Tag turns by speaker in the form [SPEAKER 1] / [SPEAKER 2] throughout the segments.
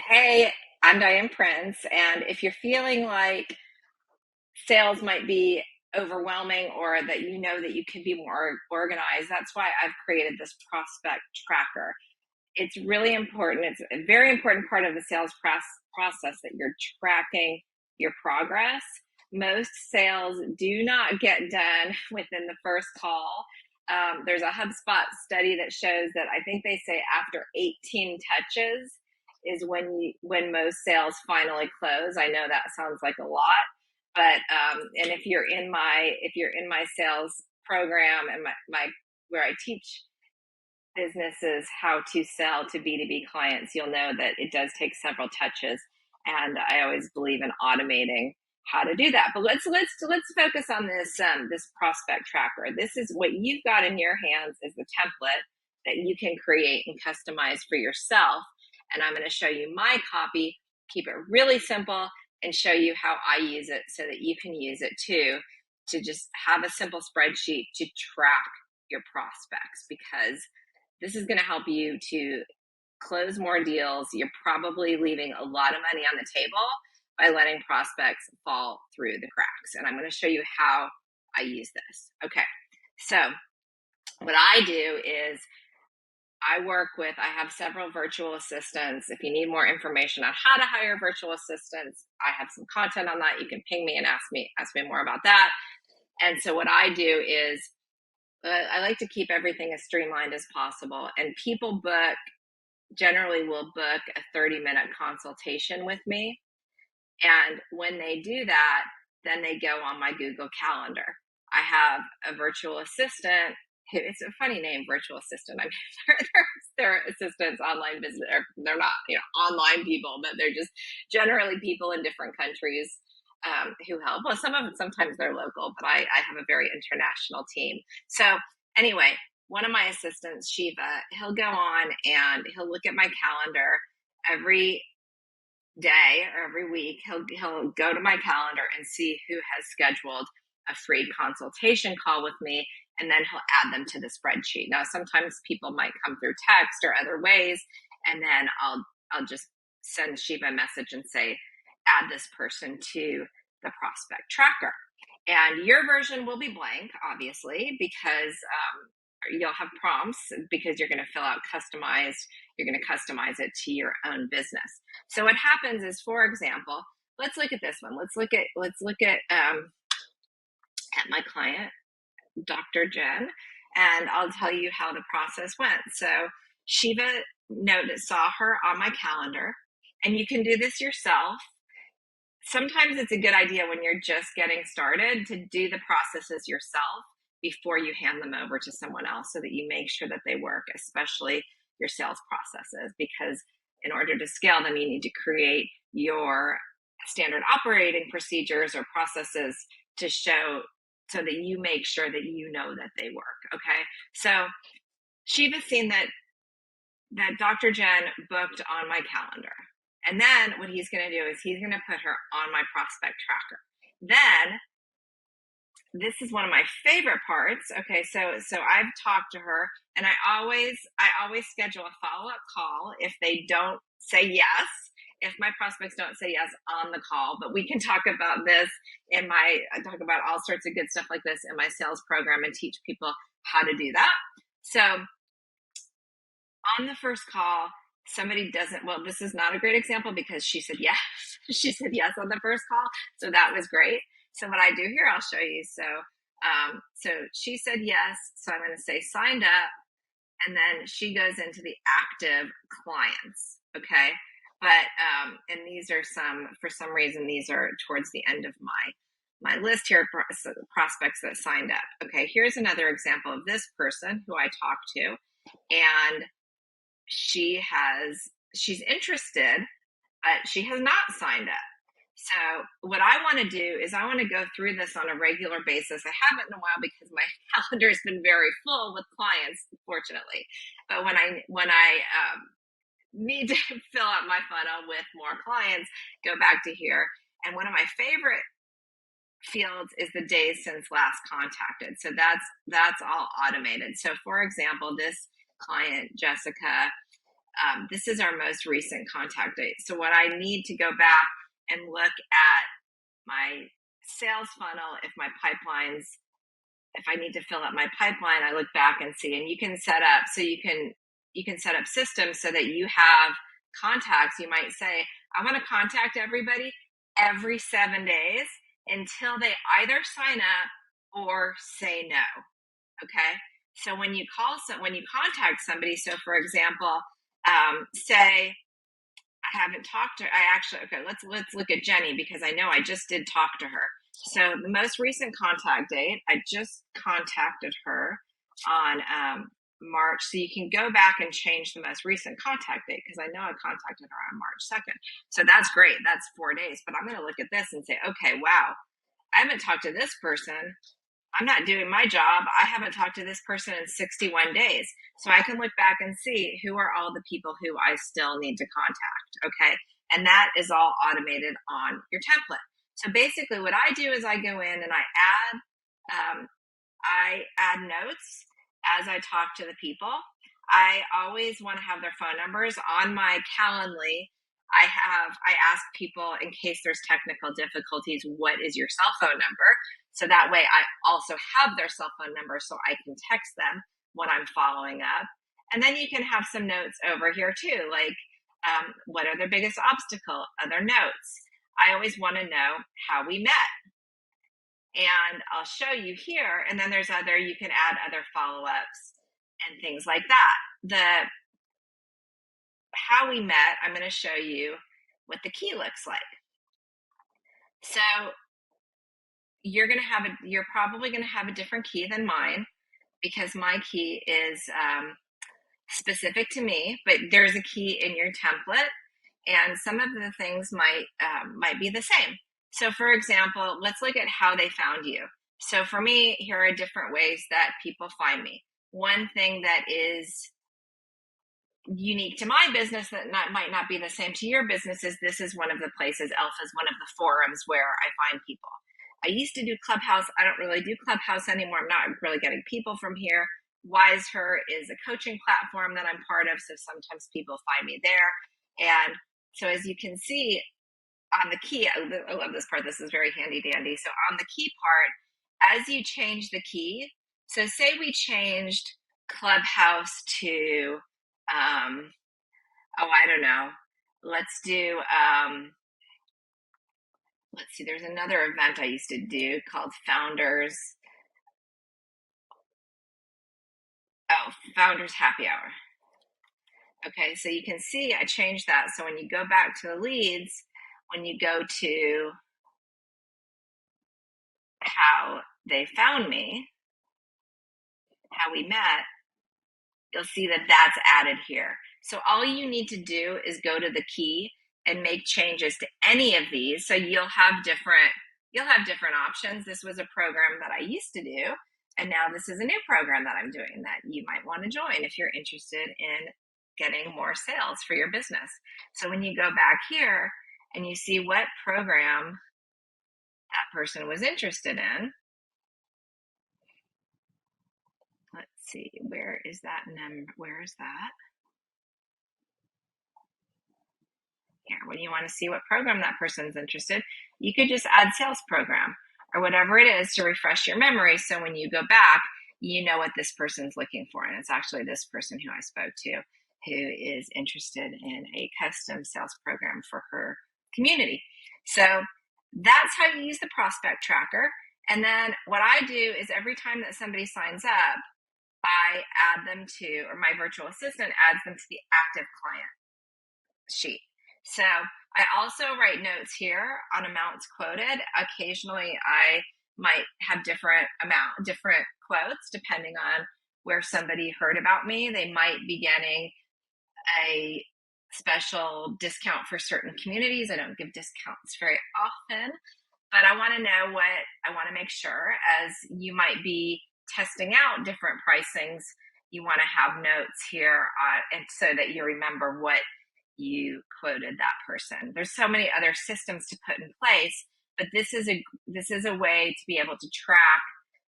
[SPEAKER 1] Hey, I'm Diane Prince, and if you're feeling like sales might be overwhelming or that you know that you could be more organized, that's why I've created this prospect tracker. It's really important. It's a very important part of the sales process that you're tracking your progress. Most sales do not get done within the first call. There's a HubSpot study that shows that I think they say after 18 touches is when most sales finally close. I know that sounds like a lot, but and if you're in my sales program and my where I teach businesses how to sell to B2B clients, you'll know that it does take several touches, and I always believe in automating how to do that. But let's focus on this prospect tracker. This is what you've got in your hands is the template that you can create and customize for yourself. And I'm going to show you my copy, keep it really simple, and show you how I use it so that you can use it too, to just have a simple spreadsheet to track your prospects, because this is going to help you to close more deals. You're probably leaving a lot of money on the table by letting prospects fall through the cracks. And I'm going to show you how I use this. Okay, so what I do is I have several virtual assistants. If you need more information on how to hire virtual assistants, I have some content on that. You can ping me and ask me more about that. And so what I do is I like to keep everything as streamlined as possible. And people generally will book a 30-minute consultation with me. And when they do that, then they go on my Google Calendar. I have a virtual assistant. It's a funny name, virtual assistant. I mean, they're assistants, online business. They're not, online people, but they're just generally people in different countries who help. Well, sometimes they're local, but I have a very international team. So anyway, one of my assistants, Shiva, he'll go on and he'll look at my calendar every day or every week. He'll go to my calendar and see who has scheduled a free consultation call with me, and then he'll add them to the spreadsheet. Now, sometimes people might come through text or other ways, and then I'll just send Shiva a message and say, add this person to the prospect tracker. And your version will be blank, obviously, because you'll have prompts, because you're going to fill out you're going to customize it to your own business. So what happens is, for example, let's look at this one. Let's look at my client, Dr. Jen, and I'll tell you how the process went. So Shiva saw her on my calendar, and you can do this yourself. Sometimes it's a good idea when you're just getting started to do the processes yourself before you hand them over to someone else, so that you make sure that they work, especially your sales processes, because in order to scale them, you need to create your standard operating procedures or processes to show, so that you make sure that you know that they work. Okay, so Shiva's seen that Dr. Jen booked on my calendar. And then what he's going to do is he's going to put her on my prospect tracker. Then this is one of my favorite parts. Okay, so I've talked to her, and I always schedule a follow-up call if they don't say yes. If my prospects don't say yes on the call, but we can talk about this I talk about all sorts of good stuff like this in my sales program and teach people how to do that. So on the first call, somebody this is not a great example because she said yes. She said yes on the first call. So that was great. So what I do here, I'll show you. So she said yes. So I'm going to say signed up, and then she goes into the active clients. Okay. But, and these are for some reason, these are towards the end of my list here, prospects that signed up. Okay. Here's another example of this person who I talked to, and she's interested, but she has not signed up. So what I want to do is I want to go through this on a regular basis. I haven't in a while because my calendar has been very full with clients, fortunately. But when I need to fill out my funnel with more clients, go back to here. And one of my favorite fields is the days since last contacted. So that's all automated. So for example, this client, Jessica, this is our most recent contact date. So what I need to go back and look at my sales funnel, if my pipelines, if I need to fill up my pipeline, I look back and see, and you can set up, so you can set up systems so that you have contacts. You might say, I want to contact everybody every 7 days until they either sign up or say no. Okay. So when you contact somebody, so for example, say I haven't talked to her. Okay, let's look at Jenny, because I know I just did talk to her. So the most recent contact date, I just contacted her on March. So you can go back and change the most recent contact date, because I know I contacted her on March 2nd. So that's great. That's 4 days. But I'm going to look at this and say, okay, wow, I haven't talked to this person. I'm not doing my job. I haven't talked to this person in 61 days. So I can look back and see who are all the people who I still need to contact. Okay. And that is all automated on your template. So basically what I do is I go in and I add notes as I talk to the people. I always want to have their phone numbers on my Calendly. I ask people, in case there's technical difficulties, what is your cell phone number? So that way I also have their cell phone number so I can text them when I'm following up. And then you can have some notes over here too, like what are their biggest obstacle, other notes. I always want to know how we met. And I'll show you here. And then there's you can add other follow-ups and things like that. How we met, I'm going to show you what the key looks like. So you're probably going to have a different key than mine, because my key is specific to me, but there's a key in your template, and some of the things might be the same. So for example, let's look at how they found you. So for me, here are different ways that people find me. One thing that is unique to my business that might not be the same to your business is this is one of the places, Alpha is one of the forums where I find people. I used to do Clubhouse. I don't really do Clubhouse anymore. I'm not really getting people from here. WiseHer is a coaching platform that I'm part of, so sometimes people find me there. And so as you can see on the key, I love this part. This is very handy dandy. So on the key part, as you change the key, so say we changed Clubhouse to, I don't know. Let's do, let's see, there's another event I used to do called Founders Happy Hour. Okay, so you can see I changed that. So when you go back to the leads, when you go to how they found me, how we met, you'll see that that's added here. So all you need to do is go to the key and make changes to any of these. So you'll have different options. This was a program that I used to do, and now this is a new program that I'm doing that you might want to join if you're interested in getting more sales for your business. So when you go back here and you see what program that person was interested in, let's see, where is that number? Where is that? Here, when you want to see what program that person's interested, you could just add sales program or whatever it is to refresh your memory. So when you go back, you know what this person's looking for. And it's actually this person who I spoke to who is interested in a custom sales program for her community. So that's how you use the prospect tracker. And then what I do is every time that somebody signs up, I add them to, or my virtual assistant adds them to the active client sheet. So I also write notes here on amounts quoted. Occasionally I might have different quotes depending on where somebody heard about me. They might be getting a special discount for certain communities. I don't give discounts very often, but I want to know I want to make sure, as you might be testing out different pricings, you want to have notes here and so that you remember what you quoted that person. There's so many other systems to put in place, but this is a way to be able to track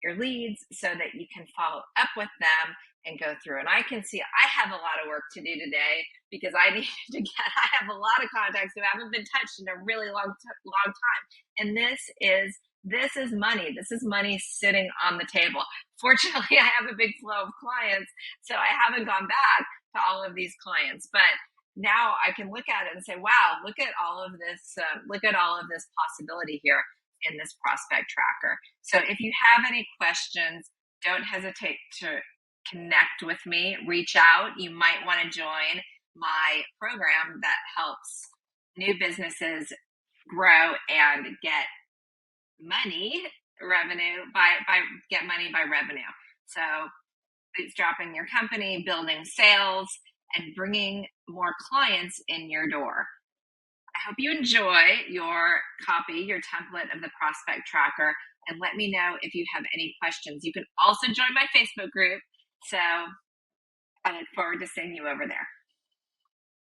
[SPEAKER 1] your leads so that you can follow up with them and go through. And I can see I have a lot of work to do today because I have a lot of contacts who haven't been touched in a really long time. And this is money. This is money sitting on the table. Fortunately, I have a big flow of clients, so I haven't gone back to all of these clients. But now I can look at it and say, wow, look at all of this possibility here in this prospect tracker. So if you have any questions, don't hesitate to connect with me, reach out. You might want to join my program that helps new businesses grow and get money by revenue. So bootstrapping your company, building sales, and bringing more clients in your door. I hope you enjoy your template of the prospect tracker, and let me know if you have any questions. You can also join my Facebook group. So I look forward to seeing you over there.